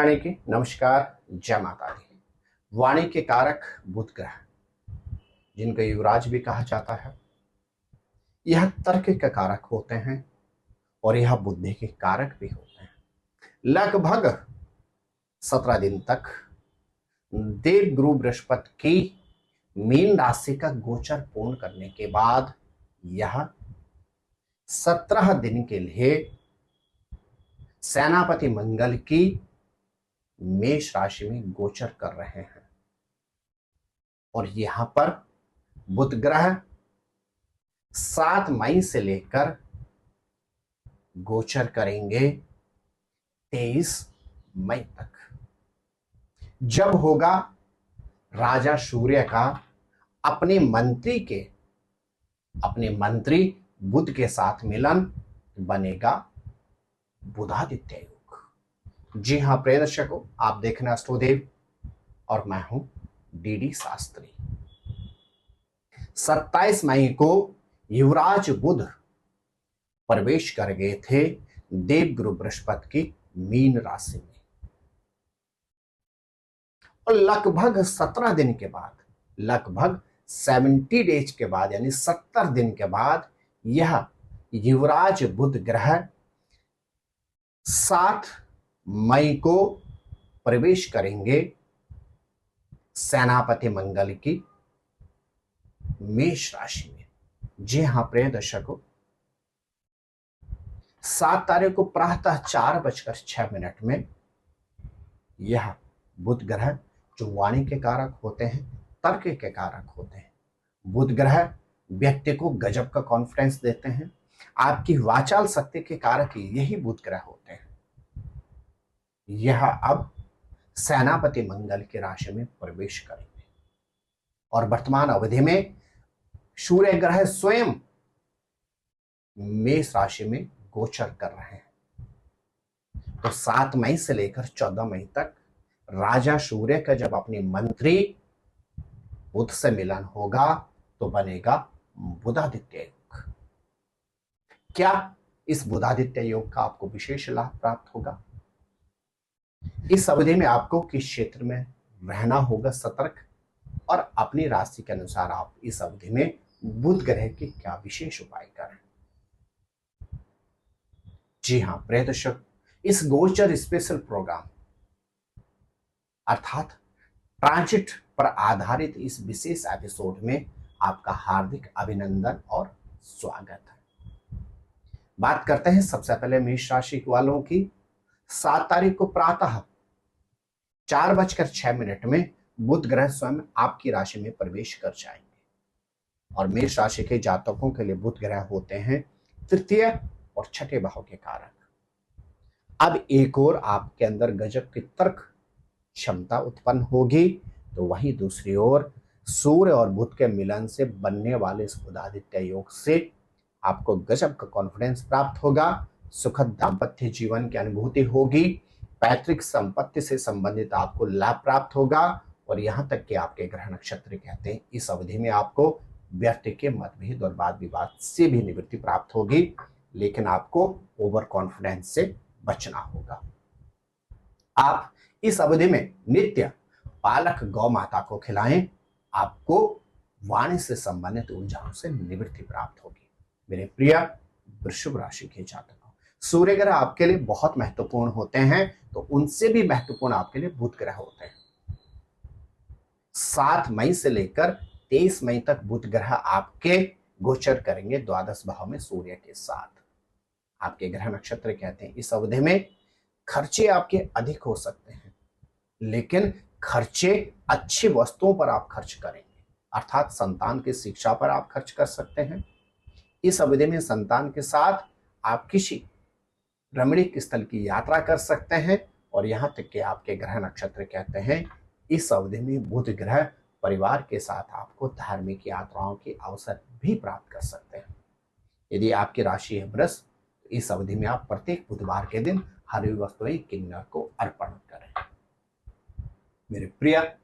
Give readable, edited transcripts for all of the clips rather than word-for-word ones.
नारायणी की नमस्कार, जय माता दी। वाणी के कारक बुध ग्रह, जिनको युवराज भी कहा जाता है, यह तर्क के कारक होते हैं और यह बुद्धि के कारक भी होते हैं। लगभग 17 दिन तक देव गुरु बृहस्पति की मीन राशि का गोचर पूर्ण करने के बाद यह 17 दिन के लिए सेनापति मंगल की मेष राशि में गोचर कर रहे हैं और यहां पर बुध ग्रह 7 मई से लेकर गोचर करेंगे 23 मई तक, जब होगा राजा सूर्य का अपने मंत्री बुध के साथ मिलन, बनेगा बुधादित्य योग। जी हाँ प्रिय दर्शकों, आप देखना अष्टोदेव और मैं हूं डीडी शास्त्री। 27 मई को युवराज बुध प्रवेश कर गए थे देवगुरु बृहस्पति की मीन राशि में और लगभग 17 दिन के बाद, लगभग 70 डेज के बाद, यानी 70 दिन के बाद यह युवराज बुध ग्रह 7 मई को प्रवेश करेंगे सेनापति मंगल की मेष राशि में। जी हां प्रिय दर्शकों, 7 तारीख को प्रातः 4:06 में यह बुध ग्रह, जो वाणी के कारक होते हैं, तर्क के कारक होते हैं, बुध ग्रह व्यक्ति को गजब का कॉन्फिडेंस देते हैं। आपकी वाचाल शक्ति के कारक यही बुध ग्रह होते हैं। यह अब सेनापति मंगल की राशि में प्रवेश करेंगे और वर्तमान अवधि में सूर्य ग्रह स्वयं मेष राशि में गोचर कर रहे हैं। तो 7 मई से लेकर 14 मई तक राजा सूर्य का जब अपने मंत्री बुध से मिलन होगा तो बनेगा बुधादित्य योग। क्या इस बुधादित्य योग का आपको विशेष लाभ प्राप्त होगा? इस अवधि में आपको किस क्षेत्र में रहना होगा सतर्क, और अपनी राशि के अनुसार आप इस अवधि में बुध ग्रह के क्या विशेष उपाय करें? जी हां प्रिय दर्शक, इस गोचर स्पेशल प्रोग्राम अर्थात ट्रांजिट पर आधारित इस विशेष एपिसोड में आपका हार्दिक अभिनंदन और स्वागत है। बात करते हैं सबसे पहले मेष राशि वालों की। 7 तारीख को प्रातः 4:06 में बुध ग्रह स्वयं आपकी राशि में प्रवेश कर जाएंगे और मेष राशि के जातकों के लिए बुध ग्रह होते हैं तृतीय और छठे भाव के कारक। अब एक और आपके अंदर गजब की तर्क क्षमता उत्पन्न होगी, तो वहीं दूसरी ओर सूर्य और बुध के मिलन से बनने वाले इस बुधादित्य योग से आपको गजब का कॉन्फिडेंस प्राप्त होगा, सुखद दाम्पत्य जीवन की अनुभूति होगी, पैतृक संपत्ति से संबंधित आपको लाभ प्राप्त होगा और यहां तक कि आपके ग्रह नक्षत्र कहते हैं इस अवधि में आपको व्यक्ति के मतभेद और वाद विवाद से भी निवृत्ति प्राप्त होगी, लेकिन आपको ओवर कॉन्फिडेंस से बचना होगा। आप इस अवधि में नित्य पालक गौ माता को खिलाएं, आपको वाणी से संबंधित ऊर्जाओं से निवृत्ति प्राप्त होगी। मेरे प्रिय वृषभ राशि के जातकों, सूर्य ग्रह आपके लिए बहुत महत्वपूर्ण होते हैं, तो उनसे भी महत्वपूर्ण आपके लिए बुध ग्रह होते हैं। 7 मई से लेकर 23 मई तक बुध ग्रह आपके गोचर करेंगे द्वादश भाव में सूर्य के साथ। आपके ग्रह नक्षत्र कहते हैं इस अवधि में खर्चे आपके अधिक हो सकते हैं, लेकिन खर्चे अच्छी वस्तुओं पर आप खर्च करेंगे, अर्थात संतान की शिक्षा पर आप खर्च कर सकते हैं। इस अवधि में संतान के साथ आप किसी रमणीक स्थल की यात्रा कर सकते हैं और यहां तक कि आपके ग्रह नक्षत्र कहते हैं इस अवधि में बुध ग्रह परिवार के साथ आपको धार्मिक यात्राओं के अवसर भी प्राप्त कर सकते हैं। यदि आपकी राशि है वृष, तो इस अवधि में आप प्रत्येक बुधवार के दिन हरी वस्तुएं किन्नर को अर्पण करें। मेरे प्रिय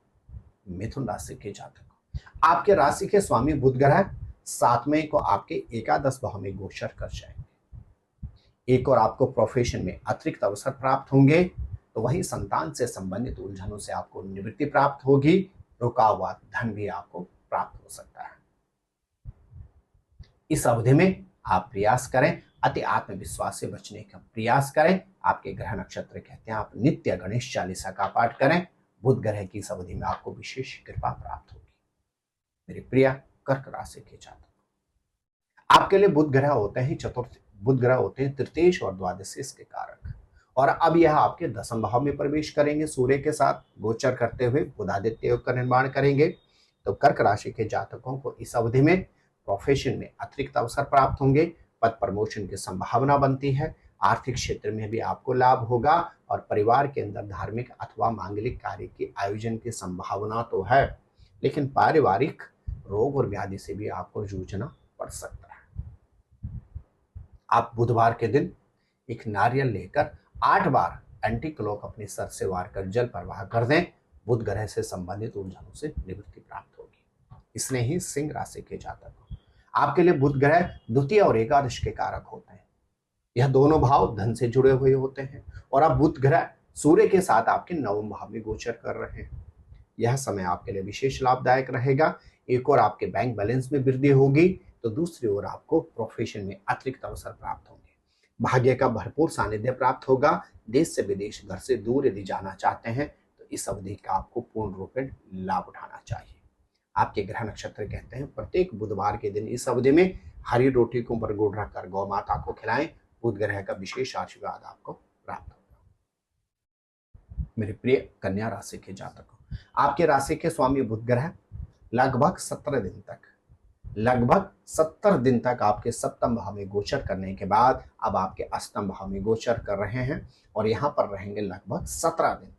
मिथुन राशि के जातकों, आपके राशि के स्वामी बुध ग्रह 7 मई को आपके एकादश भाव में गोचर कर जाएंगे। एक और आपको प्रोफेशन में अतिरिक्त अवसर प्राप्त होंगे, तो तो वही संतान से संबंधित उलझनों से आपको निवृत्ति प्राप्त होगी। रुका हुआ धन भी आपको प्राप्त हो सकता है। इस अवधि में आप प्रयास करें, अति आत्मविश्वास से बचने का प्रयास करें। आपके ग्रह नक्षत्र कहते हैं आप नित्य गणेश चालीसा का पाठ करें। बुध ग्रह की इस अवधि में आपको विशेष कृपा प्राप्त होगी। मेरे प्रिय कर्क राशि के जातक, आपके लिए बुध ग्रह होते हैं बुध ग्रह होते हैं तृतीयेश और द्वादशेश के कारक, और अब यह आपके दसम भाव में प्रवेश करेंगे। सूर्य के साथ गोचर करते हुए बुधादित्य योग का निर्माण करेंगे। तो कर्क राशि के जातकों को इस अवधि में प्रोफेशन में अतिरिक्त अवसर प्राप्त होंगे, पद प्रमोशन की संभावना बनती है। आर्थिक क्षेत्र में भी आपको लाभ होगा और परिवार के अंदर धार्मिक अथवा मांगलिक कार्य के आयोजन की संभावना तो है, लेकिन पारिवारिक रोग और व्याधि से भी आपको जूझना पड़ सकता है। आप बुधवार के दिन एक नारियल लेकर 8 बार एंटी क्लॉक अपने सर से वार कर जल प्रवाह कर दें। बुध ग्रह से संबंधित उलझनों से निवृत्ति प्राप्त होगी। इसने ही सिंह राशि के जातक, आपके लिए बुध ग्रह द्वितीय और एकादश के कारक होते हैं। यह दोनों भाव धन से जुड़े हुए होते हैं, और अब बुध ग्रह सूर्य के साथ आपके नवम भाव में गोचर कर रहे हैं। यह समय आपके लिए विशेष लाभदायक रहेगा। एक और आपके बैंक बैलेंस में वृद्धि होगी, तो दूसरी ओर आपको प्रोफेशन में अतिरिक्त अवसर प्राप्त होंगे। भाग्य का भरपूर सानिध्य प्राप्त होगा। देश से विदेश, घर से दूर यदि जाना चाहते हैं तो इस अवधि का आपको पूर्ण रूप में लाभ उठाना चाहिए। आपके ग्रह नक्षत्र कहते हैं प्रत्येक बुधवार के दिन इस अवधि में हरी रोटी को बरगोड़ रखकर गौ माता को खिलाएं। बुध ग्रह का विशेष आशीर्वाद आपको प्राप्त होगा। मेरे प्रिय कन्या राशि के जातकों, आपके राशि के स्वामी बुध ग्रह लगभग 70 दिन तक आपके सप्तम भाव में गोचर करने के बाद अब आपके अष्टम भाव में गोचर कर रहे हैं, और यहां पर रहेंगे लगभग 17 दिन।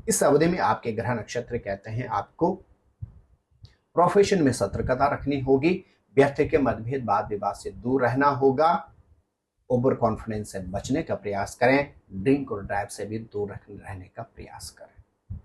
इस अवधि में आपके ग्रह नक्षत्र कहते हैं आपको प्रोफेशन में सतर्कता रखनी होगी। व्यर्थ के मतभेद, वाद विवाद से दूर रहना होगा। ओवर कॉन्फिडेंस से बचने का प्रयास करें। ड्रिंक और ड्राइव से भी दूर रहने का प्रयास करें।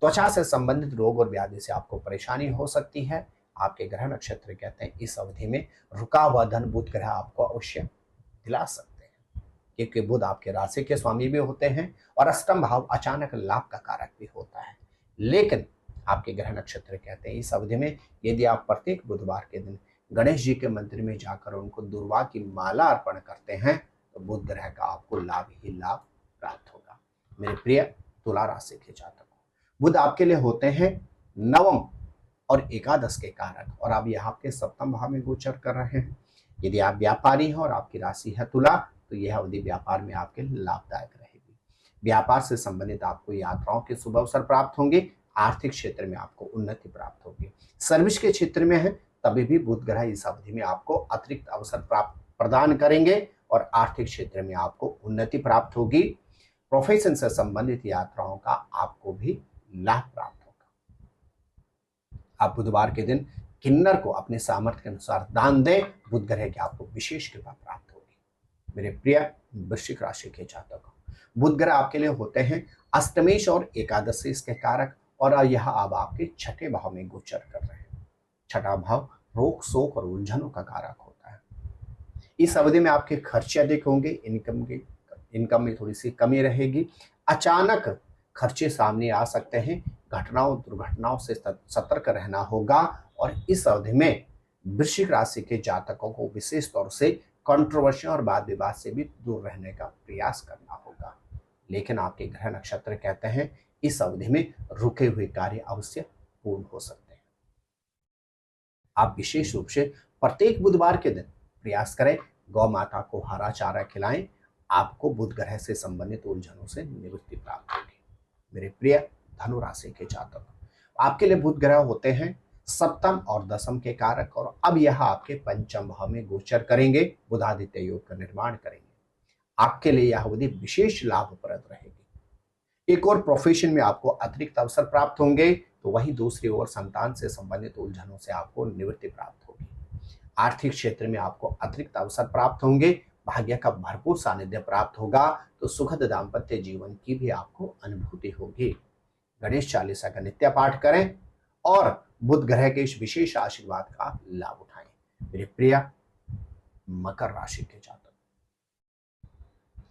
त्वचा से संबंधित रोग और व्याधि से आपको परेशानी हो सकती है। आपके ग्रह नक्षत्र कहते हैं इस अवधि में रुका हुआ धन बुध ग्रह आपको अवश्य दिला सकते हैं, क्योंकि बुध आपके राशि के स्वामी भी होते हैं और अष्टम भाव अचानक लाभ का कारक भी होता है। लेकिन आपके ग्रह नक्षत्र कहते हैं इस अवधि में यदि आप प्रत्येक बुधवार के दिन गणेश जी के मंदिर में जाकर उनको दुर्वा की माला अर्पण करते हैं तो बुध ग्रह का आपको लाभ ही लाभ प्राप्त होगा। मेरे प्रिय तुला राशि के जातकों, बुध आपके लिए होते हैं नवम और एकादश के कारक, और अब यह आपके सप्तम भाव में गोचर कर रहे हैं। यदि आप व्यापारी हैं और आपकी राशि है तुला, तो यह अवधि व्यापार में आपके लाभदायक रहेगी। व्यापार से संबंधित आपको यात्राओं के शुभ अवसर प्राप्त होंगे। आर्थिक क्षेत्र में आपको उन्नति प्राप्त होगी। सर्विस के क्षेत्र में है तभी भी बुध ग्रह इस अवधि में आपको अतिरिक्त अवसर प्रदान करेंगे और आर्थिक क्षेत्र में आपको उन्नति प्राप्त होगी। प्रोफेशन से संबंधित यात्राओं का आपको भी लाभ प्राप्त होगा। आप बुधवार के दिन किन्नर को अपने सामर्थ्य के अनुसार दान दें। बुध ग्रह की आपको विशेष कृपा प्राप्त होगी। मेरे प्रिय वृश्चिक राशि के जातकों, बुध ग्रह आपके लिए होते हैं अष्टमेश और एकादशेश के कारक, और यह अब आपके छठे भाव में गोचर कर रहे हैं। छठा भाव रोग, शोक और उलझनों का कारक होता है। इस अवधि में आपके खर्चे अधिक होंगे। इनकम में थोड़ी सी कमी रहेगी। अचानक खर्चे सामने आ सकते हैं। घटनाओं दुर्घटनाओं से सतर्क रहना होगा। और इस अवधि में वृश्चिक राशि के जातकों को विशेष तौर से कंट्रोवर्सी और वाद विवाद से भी दूर रहने का प्रयास करना होगा। लेकिन आपके ग्रह नक्षत्र कहते हैं इस अवधि में रुके हुए कार्य अवश्य पूर्ण हो सकते हैं। आप विशेष रूप से प्रत्येक बुधवार के दिन प्रयास करें गौ माता को हरा चारा खिलाएं। आपको बुध ग्रह से संबंधित उलझनों से निवृत्ति प्राप्त होगी। मेरे प्रिय धनु राशि के जातक, आपके लिए बुध ग्रह होते हैं सप्तम और दसम के कारक, और अब यह आपके पंचम भाव में गोचर करेंगे। बुधादित्य योग का निर्माण करेंगे। आपके लिए यह अवधि विशेष लाभप्रद रहेगी। एक और प्रोफेशन में आपको अतिरिक्त अवसर प्राप्त होंगे, तो वहीं दूसरी ओर संतान से संबंधित उलझनों से आपको निवृत्ति प्राप्त होगी। आर्थिक क्षेत्र में आपको अतिरिक्त अवसर प्राप्त होंगे। भाग्य का भरपूर सानिध्य प्राप्त होगा, तो सुखद दाम्पत्य जीवन की भी आपको अनुभूति होगी। गणेश चालीसा का नित्य पाठ करें और बुध ग्रह के इस विशेष आशीर्वाद का लाभ उठाएं। मेरे प्रिय मकर राशि के जातक,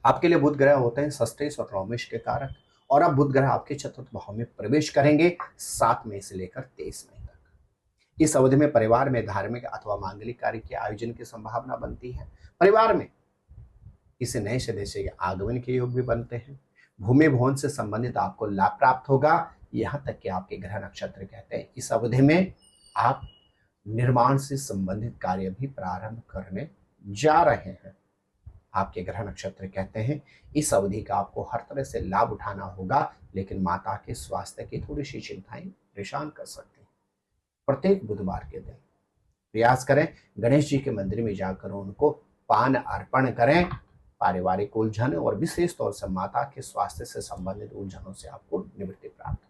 आपके लिए बुध ग्रह होते हैं सस्टेस और रोमेश के कारक, और अब बुध ग्रह आपके चतुर्थ भाव में प्रवेश करेंगे 7 मई से लेकर 23 मई तक। इस अवधि में परिवार में धार्मिक अथवा मांगलिक कार्य के आयोजन की संभावना बनती है। परिवार में किसी नए सदस्य के आगमन के योग भी बनते हैं। भूमि भवन से संबंधित आपको लाभ प्राप्त होगा। यहां तक कि आपके ग्रह नक्षत्र कहते हैं इस अवधि में आप निर्माण से संबंधित कार्य भी प्रारंभ करने जा रहे हैं। आपके ग्रह नक्षत्र कहते हैं इस अवधि का आपको हर तरह से लाभ उठाना होगा, लेकिन माता के स्वास्थ्य की थोड़ी सी चिंताएं परेशान कर सकती हैं। प्रत्येक बुधवार के दिन प्रयास करें गणेश जी के मंदिर में जाकर उनको पान अर्पण करें। पारिवारिक उलझन और विशेष तौर से माता के स्वास्थ्य से संबंधित उलझनों से आपको निवृत्ति प्राप्त होगी।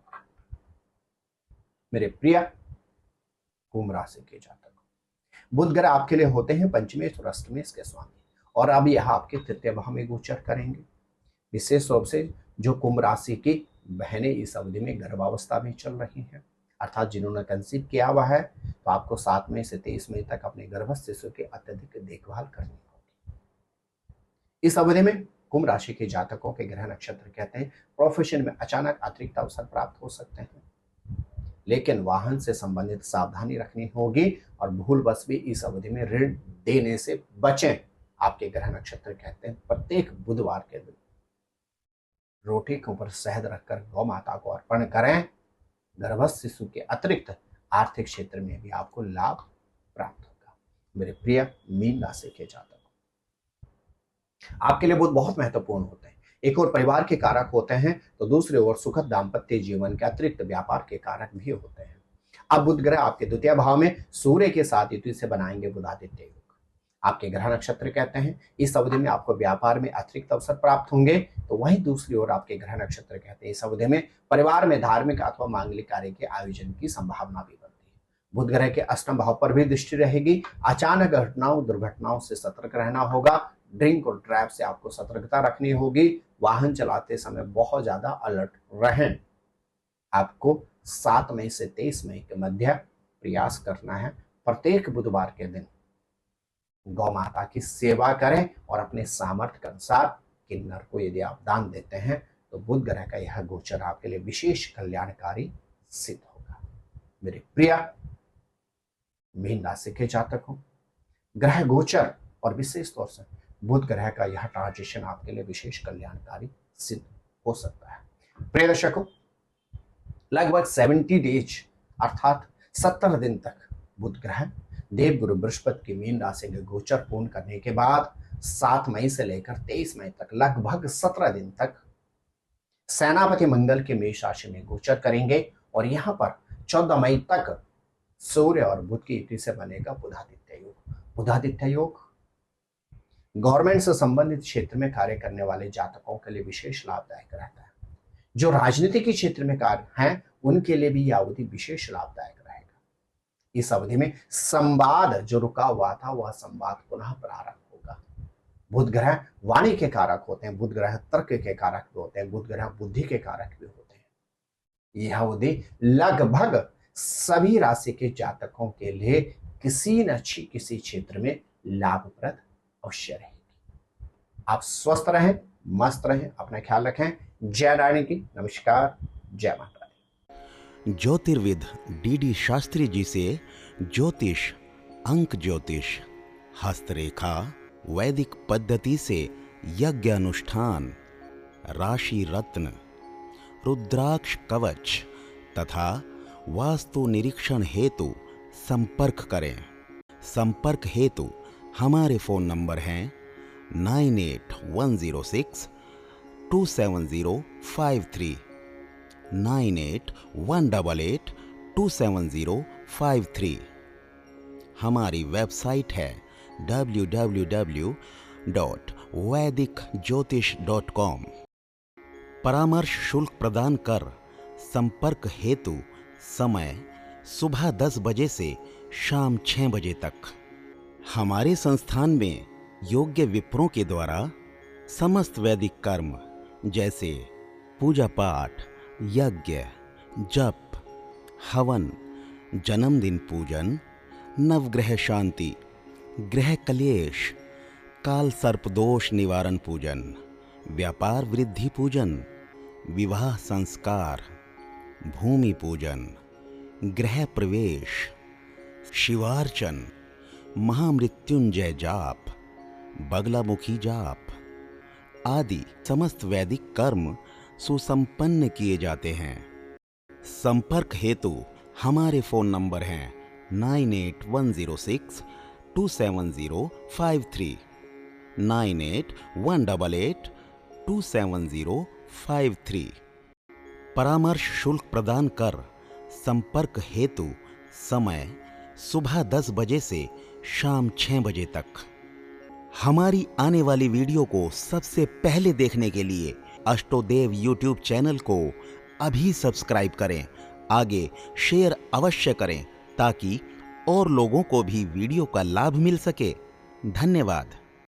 मेरे प्रिय कुंभ राशि के जातक, बुध ग्रह आपके लिए होते हैं पंचमेश और अष्टमेश के स्वामी, और अब यह आपके तृतीय भाव में गोचर करेंगे। विशेष रूप से जो कुंभ राशि की बहनें इस अवधि में गर्भावस्था में चल रही हैं, अर्थात जिन्होंने कंसीव किया हुआ है, तो आपको 7 मई से 23 मई तक अपने गर्भस्थ शिशु की अत्यधिक देखभाल करनी होगी। इस अवधि में कुंभ राशि के जातकों के ग्रह नक्षत्र कहते हैं प्रोफेशन में अचानक अतिरिक्त अवसर प्राप्त हो सकते हैं, लेकिन वाहन से संबंधित सावधानी रखनी होगी और भूलवश भी इस अवधि में ऋण देने से बचें। आपके ग्रह नक्षत्र कहते हैं प्रत्येक बुधवार के दिन रोटी के ऊपर शहद रखकर गौ माता को अर्पण करें। गर्भस्थ शिशु के अतिरिक्त आर्थिक क्षेत्र में भी आपको लाभ प्राप्त होगा। मेरे प्रिय मीन राशि के जातक, आपके लिए बुध बहुत महत्वपूर्ण होते हैं। एक और परिवार के कारक होते हैं, तो दूसरी ओर सुखद दाम्पत्य जीवन के अतिरिक्त व्यापार के कारक भी होते हैं। अब बुध ग्रह आपके द्वितीय भाव में सूर्य के साथ युति से बनाएंगे बुधादित्य योग। आपके ग्रह नक्षत्र कहते हैं इस अवधि में आपको व्यापार में अतिरिक्त अवसर प्राप्त होंगे, तो वहीं दूसरी ओर आपके ग्रह नक्षत्र कहते हैं इस अवधि में परिवार में धार्मिक अथवा मांगलिक कार्य के आयोजन की संभावना भी बनती है। बुध ग्रह के अष्टम भाव पर भी दृष्टि रहेगी। अचानक घटनाओं दुर्घटनाओं से सतर्क रहना होगा। ड्रिंक और ड्राइव से आपको सतर्कता रखनी होगी। वाहन चलाते समय बहुत ज्यादा अलर्ट रहें। आपको 7 मई से 23 मई के मध्य प्रयास करना है प्रत्येक बुधवार के दिन गौ माता की सेवा करें, और अपने सामर्थ्य के अनुसार किन्नर को यदि आप दान देते हैं तो बुध ग्रह का यह गोचर आपके लिए विशेष कल्याणकारी सिद्ध होगा। मेरे प्रिय मीन राशि के जातकों, ग्रह गोचर और विशेष तौर से बुध ग्रह का यह ट्रांजिशन आपके लिए विशेष कल्याणकारी सिद्ध हो सकता है। प्रिय दर्शकों, लगभग 70 डेज अर्थात 70 दिन तक बुध ग्रह देवगुरु बृहस्पति की मीन राशि में गोचर पूर्ण करने के बाद 7 मई से लेकर 23 मई तक लगभग 17 दिन तक सेनापति मंगल के मेष राशि में गोचर करेंगे, और यहां पर 14 मई तक सूर्य और बुध की युति से बनेगा बुधादित्य योग। बुधादित्य योग गवर्नमेंट से संबंधित क्षेत्र में कार्य करने वाले जातकों के लिए विशेष लाभदायक रहता है। जो राजनीति के क्षेत्र में कार्य हैं उनके लिए भी यह अवधि विशेष लाभदायक रहेगा। इस अवधि में संवाद जो रुका हुआ था वह संवाद पुनः प्रारंभ होगा। बुध ग्रह वाणी के कारक होते हैं, बुध ग्रह तर्क के कारक भी होते हैं, बुध ग्रह बुद्धि के कारक भी होते हैं। यह अवधि लगभग सभी राशि के जातकों के लिए किसी न किसी क्षेत्र में लाभप्रद अवश्य रहेगी। आप स्वस्थ रहें, मस्त रहें, अपना ख्याल रखें। जय रानी की नमस्कार, जय माता दी। ज्योतिर्विद डीडी शास्त्री जी से ज्योतिष, अंक ज्योतिष, हस्तरेखा, वैदिक पद्धति से यज्ञ अनुष्ठान, राशि रत्न, रुद्राक्ष कवच तथा वास्तु निरीक्षण हेतु संपर्क करें। संपर्क हेतु हमारे फ़ोन नंबर हैं 9810627053, 9818827053। हमारी वेबसाइट है www.vedicjyotish.com। परामर्श शुल्क प्रदान कर संपर्क हेतु समय सुबह 10 बजे से शाम 6 बजे तक। हमारे संस्थान में योग्य विप्रों के द्वारा समस्त वैदिक कर्म जैसे पूजा पाठ, यज्ञ, जप, हवन, जन्मदिन पूजन, नवग्रह शांति, ग्रह कलेश, काल सर्प दोष निवारण पूजन, व्यापार वृद्धि पूजन, विवाह संस्कार, भूमि पूजन, गृह प्रवेश, शिवार्चन, महामृत्युंजय जाप, बगलामुखी जाप आदि समस्त वैदिक कर्म सुसंपन्न किए जाते हैं। संपर्क हेतु हमारे फोन नंबर हैं 9811062705 9818827053। परामर्श शुल्क प्रदान कर संपर्क हेतु समय सुबह 10 बजे से शाम 6 बजे तक। हमारी आने वाली वीडियो को सबसे पहले देखने के लिए अष्टोदेव यूट्यूब चैनल को अभी सब्सक्राइब करें। आगे शेयर अवश्य करें ताकि और लोगों को भी वीडियो का लाभ मिल सके। धन्यवाद।